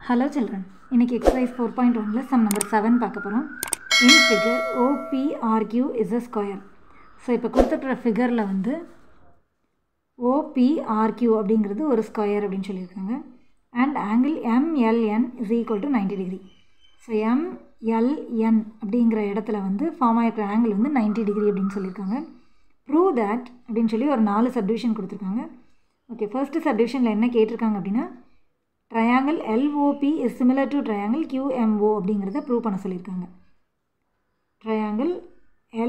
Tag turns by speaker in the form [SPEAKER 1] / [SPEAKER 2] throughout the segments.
[SPEAKER 1] Hello children, இன்னைக்கு exercise 4.1ல sum number 7 பார்க்க போறோம். In figure OPRQ is a square. So இப்போ கொடுத்திருக்கிற figureல வந்து OPRQ அப்படிங்கிறது ஒரு ஸ்கொயர் அப்படின்னு சொல்லியிருக்காங்க. And angle MLN is equal to 90 degree. So MLN அப்படிங்கிற இடத்துல வந்து ஃபார்ம் ஆகிருக்கிற ஆங்கிள் வந்து 90 degree அப்படின்னு சொல்லியிருக்காங்க. Prove that அப்படின்னு சொல்லி ஒரு 4 சப்டிவிஷன் கொடுத்துருக்காங்க. ஓகே, ஃபர்ஸ்ட் சப்டிவிஷனில் என்ன கேட்டிருக்காங்க அப்படின்னா triangle LOP is similar to triangle QMO அப்படிங்கிறத ப்ரூவ் பண்ண சொல்லியிருக்காங்க. triangle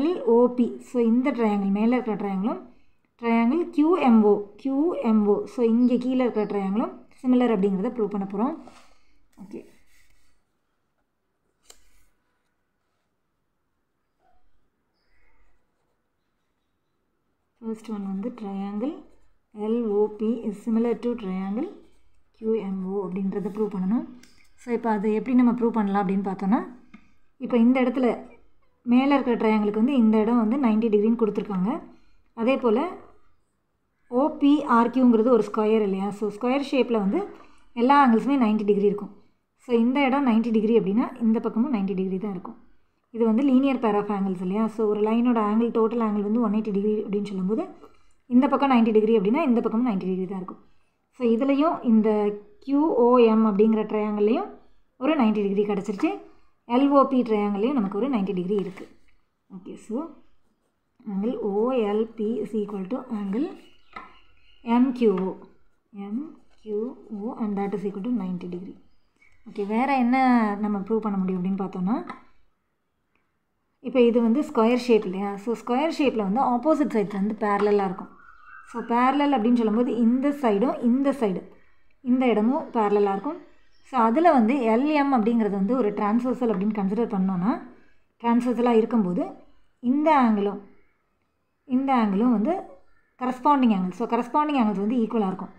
[SPEAKER 1] LOP, ஸோ இந்த ட்ரையாங்கிள் மேலே இருக்கிற ட்ரையாங்கிளும் triangle QMO, ஸோ இங்கே கீழே இருக்கிற ட்ரையாங்கிளும் சிமிலர் அப்படிங்கிறத ப்ரூவ் பண்ண போகிறோம். ஓகே, ஃபர்ஸ்ட் ஒன் வந்து triangle LOP is similar to triangle QMO அப்படின்றத ப்ரூவ் பண்ணணும். ஸோ இப்போ அது எப்படி நம்ம ப்ரூவ் பண்ணலாம் அப்படின்னு பார்த்தோன்னா, இப்போ இந்த இடத்துல மேலே இருக்கிற ட்ரையாங்கிளுக்கு வந்து இந்த இடம் வந்து 90 டிகிரின்னு கொடுத்துருக்காங்க. அதே போல் OPRQங்கிறது ஒரு ஸ்கொயர் இல்லையா, ஸோ ஸ்கொயர் ஷேப்பில் வந்து எல்லா ஆங்கிள்ஸுமே 90 டிகிரி இருக்கும். ஸோ இந்த இடம் 90 டிகிரி அப்படின்னா இந்த பக்கமும் 90 டிகிரி தான் இருக்கும். இது வந்து லீனியர் பேர் ஆஃப் ஆங்கிள்ஸ் இல்லையா, ஸோ ஒரு லைனோட ஆங்கிள் டோட்டல் ஆங்கிள் வந்து 180 டிகிரி அப்படின்னு சொல்லும்போது இந்த பக்கம் 90 டிகிரி அப்படின்னா இந்த பக்கமும் 90 டிகிரி தான் இருக்கும். ஸோ இதுலேயும் இந்த QOM அப்படிங்கிற ட்ரையாங்கிள்லேயும் ஒரு 90 டிகிரி கிடச்சிருச்சு. LOP ட்ரையாங்கிள்லேயும் நமக்கு ஒரு 90 டிகிரி இருக்குது. Okay, so angle OLP is equal to angle MQO and that is equal to 90 degree. Okay, வேறு என்ன நம்ம ப்ரூவ் பண்ண முடியும் அப்படின்னு பார்த்தோன்னா, இப்போ இது வந்து ஸ்கொயர் ஷேப் இல்லையா, ஸோ ஸ்கொயர் ஷேப்பில் வந்து ஆப்போசிட் சைட்ஸ் வந்து பேரலாக இருக்கும். ஸோ பேரலல் அப்படின்னு சொல்லும்போது இந்த சைடும் இந்த இடமும் பேரலாக இருக்கும். ஸோ அதில் வந்து LM அப்படிங்கிறது வந்து ஒரு டிரான்ஸ்வர்சல் அப்படின்னு கன்சிடர் பண்ணோன்னா, டிரான்ஸ்வர்சலாக இருக்கும்போது இந்த ஆங்கிளும் வந்து corresponding angle. So corresponding angles வந்து ஈக்குவலாக இருக்கும்.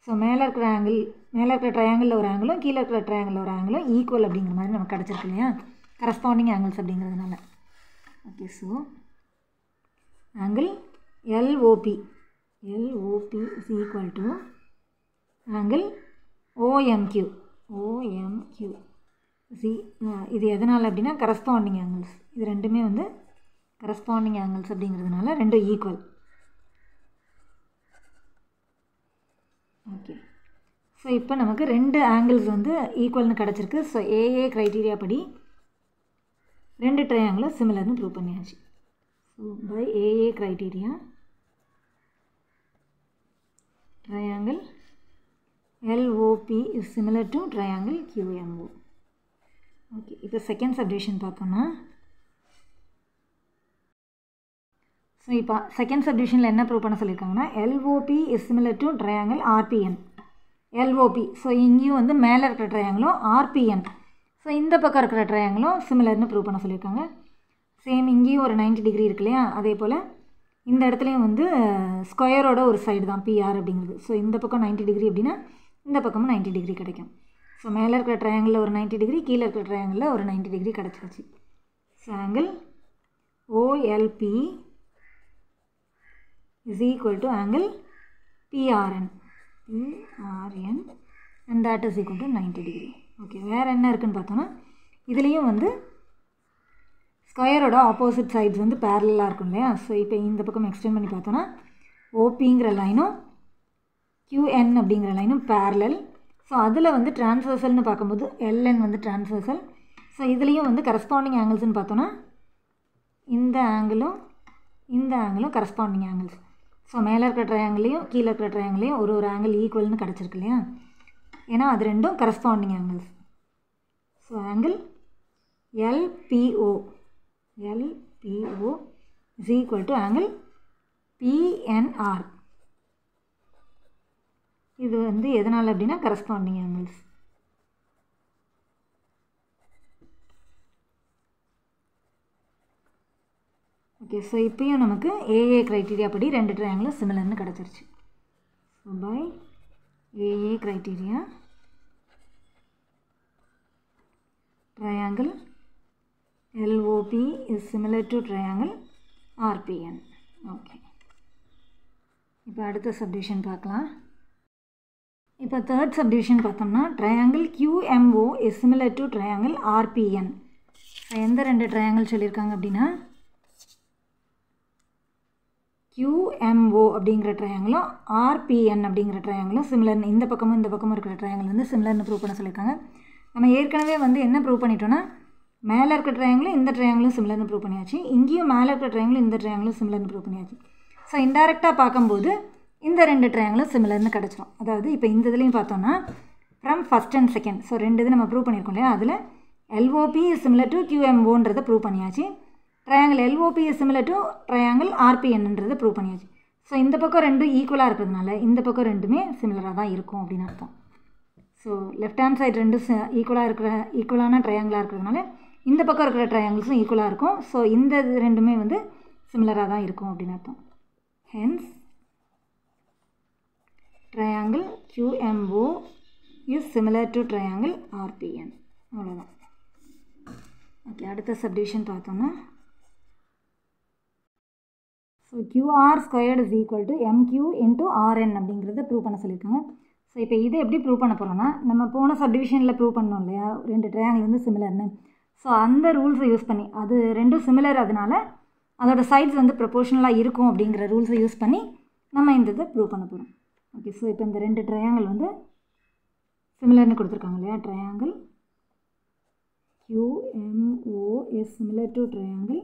[SPEAKER 1] ஸோ மேலே இருக்கிற ட்ரையாங்கிளில் ஒரு ஆங்கிளும் கீழே இருக்கிற ட்ரையாங்கிளில் ஒரு ஆங்கிளும் ஈக்குவல் அப்படிங்கிற மாதிரி நமக்கு கிடச்சிருக்கு இல்லையா, கரஸ்பாண்டிங் ஆங்கிள்ஸ் அப்படிங்கிறதுனால. Okay, so angle LOP is equal to angle OMQ. இது எதனால் அப்படின்னா கரஸ்பாண்டிங் ஆங்கிள்ஸ், இது ரெண்டுமே வந்து கரஸ்பாண்டிங் ஆங்கிள்ஸ் அப்படிங்கிறதுனால ரெண்டும் ஈக்குவல். ஓகே, ஸோ இப்போ நமக்கு ரெண்டு ஆங்கிள்ஸ் வந்து ஈக்குவல்னு கிடச்சிருக்கு. ஸோ AA க்ரைட்டீரியா படி ரெண்டு ட்ரையாங்கிளும் சிமிலர்னு ப்ரூவ் பண்ணியாச்சு. So by AA criteria triangle LOP is similar to triangle QMO. Okay, இப்போ செகண்ட் சப்டிவிஷன் பார்த்தோம்னா, ஸோ இப்போ செகண்ட் சப்டிவிஷனில் என்ன ப்ரூவ் பண்ண சொல்லியிருக்காங்கன்னா LOP is similar to triangle RPN. LOP, so இங்கேயும் வந்து மேலே இருக்கிற ட்ரையாங்கிளும் RPN, ஸோ இந்த பக்கம் இருக்கிற ட்ரையாங்கிளும் சிமிலர்னு ப்ரூவ் பண்ண சொல்லியிருக்காங்க. சேம் இங்கேயும் ஒரு 90 டிகிரி இருக்கு இல்லையா, அதே போல் இந்த இடத்துலையும் வந்து ஸ்கொயரோட ஒரு சைடு தான் PR அப்படிங்கிறது. ஸோ இந்த பக்கம் 90 டிகிரி அப்படின்னா இந்த பக்கமும் 90 டிகிரி கிடைக்கும். ஸோ மேலே இருக்கிற ட்ரையாங்கிளில் ஒரு 90 டிகிரி, கீழே இருக்கிற ட்ரையாங்கிளில் ஒரு 90 டிகிரி கிடச்சிருச்சு. So angle OLP is equal to angle PRN and that is equal to 90 degree. Okay, வேறு என்ன இருக்குதுன்னு பார்த்தோன்னா, இதுலேயும் வந்து ஸ்கொயரோட ஆப்போசிட் சைட்ஸ் வந்து பேரலாக இருக்கும் இல்லையா. ஸோ இப்போ இந்த பக்கம் எக்ஸ்டெண்ட் பண்ணி பார்த்தோன்னா OPங்கிற லைனும் QN அப்படிங்கிற லைனும் பேரலல். ஸோ அதில் வந்து டிரான்ஸ்வர்சல்னு பார்க்கும்போது LN வந்து டிரான்ஸ்வர்சல். ஸோ இதுலேயும் வந்து கரஸ்பாண்டிங் ஆங்கிள்ஸ்னு பார்த்தோன்னா இந்த ஆங்கிளும் கரஸ்பாண்டிங் ஆங்கிள்ஸ். ஸோ மேலே இருக்கிற ட்ரையாங்கிளையும் கீழே இருக்கிற ட்ரையாங்கிளையும் ஒரு ஆங்கிள் ஈக்குவல்னு கிடச்சிருக்கு இல்லையா, ஏன்னா அது ரெண்டும் corresponding angles. So angle LPO is equal to angle PNR. இது வந்து எதனால் அப்படின்னா கரஸ்பாண்டிங் ஆங்கிள்ஸ். ஓகே, ஸோ இப்போயும் நமக்கு AA க்ரைட்டீரியா படி ரெண்டு ட்ரையாங்கிளும் சிமிலர்னு கிடச்சிருச்சு. So by AA criteria triangle LOP is similar to triangle RPN. Okay, இப்போ அடுத்த சப்டிவிஷன் பார்க்கலாம். இப்போ தேர்ட் சப்டிவிஷன் பார்த்தோம்னா triangle QMO is similar to triangle RPN. எந்த ரெண்டு ட்ரையாங்கிள் சொல்லியிருக்காங்க அப்படின்னா QMO அப்படிங்கிற ட்ரையாங்கிளும் RPN அப்படிங்கிற ட்ரையாங்கிளும் சிமிலர்னு இந்த பக்கமும் இந்த பக்கமும் இருக்கிற ட்ரையாங்கிள் வந்து சிமிலர்னு ப்ரூவ் பண்ண சொல்லியிருக்காங்க. நம்ம ஏற்கனவே வந்து என்ன ப்ரூவ் பண்ணிட்டோன்னா மேலே இருக்கிற ட்ரையாங்கிளும் இந்த ட்ரையாங்கிளும் சிமிலர்னு ப்ரூவ் பண்ணியாச்சு. இங்கேயும் மேலே இருக்கிற ட்ரையாங்கிளும் இந்த ட்ரையாங்கிளும் சிமிலர்னு ப்ரூவ் பண்ணியாச்சு. ஸோ இன்டெரக்டாக பார்க்கும்போது இந்த ரெண்டு ட்ரையாங்கிளும் சிமிலர்னு கிடச்சிரும். அதாவது இப்போ இந்த இதுலேயும் பார்த்தோன்னா from first and second, so ரெண்டு இது நம்ம ப்ரூவ் பண்ணியிருக்கோம் இல்லையா, அதில் LOP இஸ் சிமிலர் டு QMOன்றதை ப்ரூவ் பண்ணியாச்சு. Triangle LOP is similar to triangle RPNன்றதை ப்ரூவ் பண்ணியாச்சு. ஸோ இந்த பக்கம் ரெண்டும் ஈக்குவலாக இருக்கிறதுனால இந்த பக்கம் ரெண்டுமே சிமிலராக தான் இருக்கும் அப்படின்னு அர்த்தம். ஸோ லெஃப்ட் ஹேண்ட் சைடு ரெண்டும் ஈக்குவலான ட்ரையாங்கிளாக இருக்கிறதுனால இந்த பக்கம் இருக்கிற ட்ரையாங்கிள்ஸும் ஈக்குவலாக இருக்கும். ஸோ இந்த ரெண்டுமே வந்து சிமிலராக தான் இருக்கும் அப்படின்னு அர்த்தம். Hence triangle QMO is similar to triangle RPN. அவ்வளோதான். ஓகே, அடுத்த சப்டிவிஷன் பார்த்தோன்னா so QR squared is equal to MQ into RN அப்படிங்கிறத ப்ரூவ் பண்ண சொல்லியிருக்காங்க. ஸோ இப்போ இதை எப்படி ப்ரூவ் பண்ண போகிறோன்னா நம்ம போன சப்டிவிஷனில் ப்ரூவ் பண்ணோம் இல்லையா ரெண்டு ட்ரையாங்கிள் வந்து சிமிலர்னு. ஸோ அந்த ரூல்ஸை யூஸ் பண்ணி அது ரெண்டும் சிமிலர், அதனால அதோட சைட்ஸ் வந்து ப்ரொபோஷனலாக இருக்கும் அப்படிங்கிற ரூல்ஸை யூஸ் பண்ணி நம்ம இந்த இதை ப்ரூவ் பண்ண போகிறோம். ஓகே, ஸோ இப்போ இந்த ரெண்டு ட்ரையாங்கிள் வந்து சிமிலர்னு கொடுத்துருக்காங்க இல்லையா. Triangle QMO is similar to triangle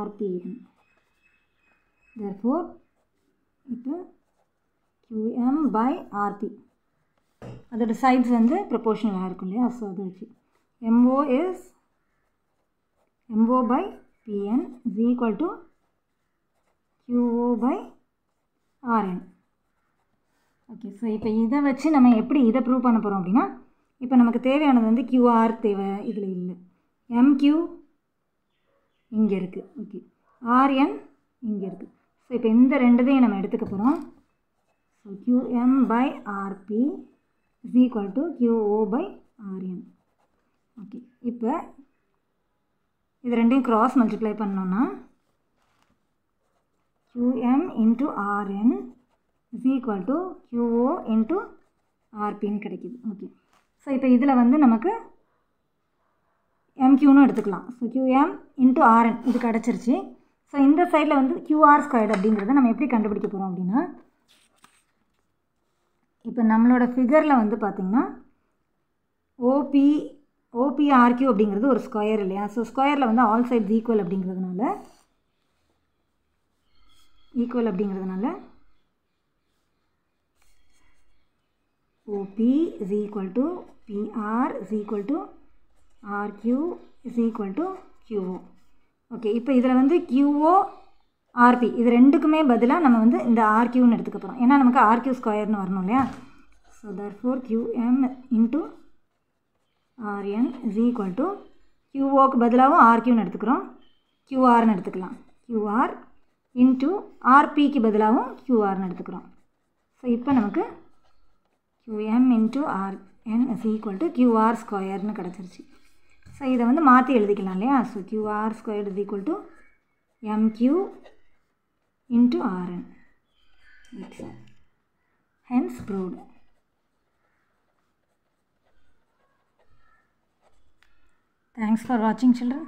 [SPEAKER 1] RPN. therefore இப்போ QM/RP அதோட சைட்ஸ் வந்து ப்ரொபோஷனலாக இருக்கும் இல்லையா. ஸோ அதை வச்சு MO/PN is equal to QO/RN. Okay, so இப்போ இதை வச்சு நம்ம எப்படி இதை ப்ரூவ் பண்ண போகிறோம் அப்படின்னா இப்போ நமக்கு தேவையானது வந்து QR தேவை, இதில் இல்லை. MQ இங்கே இருக்குது. ஓகே, RN இங்கே இருக்குது. ஸோ இப்போ இந்த ரெண்டுதையும் நம்ம எடுத்துக்க போகிறோம். So QM/RP is equal to QO/RN. Okay, இப்போ இது ரெண்டையும் கிராஸ் மல்டிப்ளை பண்ணோன்னா QM into RN is equal to QO into RPன்னு கிடைக்கிது. ஓகே, ஸோ இப்போ இதில் வந்து நமக்கு MQன்னு எடுத்துக்கலாம். ஸோ QM இன்ட்டு RN இது கிடச்சிருச்சு. ஸோ இந்த சைடில் வந்து QR ஸ்கொயர்டு அப்படிங்கிறத நம்ம எப்படி கண்டுபிடிக்க போகிறோம் அப்படின்னா இப்போ நம்மளோட ஃபிகரில் வந்து பார்த்திங்கன்னா OPRQ அப்படிங்கிறது ஒரு ஸ்கொயர் இல்லையா. ஸோ ஸ்கொயரில் வந்து ஆல் சைட்ஸ் ஈக்குவல் அப்படிங்கிறதுனால OP is equal to PR is equal to RQ is equal to QO. Okay, இப்போ இதில் வந்து QO RP இது ரெண்டுக்குமே பதிலாக நம்ம வந்து இந்த RQன்னு எடுத்துக்க போகிறோம். ஏன்னா நமக்கு RQ ஸ்கொயர்னு வரணும் இல்லையா. So therefore QM into RN is equal to QOக்கு பதிலாகவும் RQன்னு எடுத்துக்கிறோம், QRன்னு எடுத்துக்கலாம். QR இன்ட்டு RPக்கு பதிலாகவும் QRன்னு எடுத்துக்கிறோம். ஸோ இப்போ நமக்கு QM into RN is equal to QR ஸ்கொயர்னு கிடச்சிருச்சு. ஸோ இதை வந்து மாற்றி எழுதிக்கலாம் இல்லையா. So QR squared is equal to MQ into RN. That's all. Hence proved. Thanks for watching, children.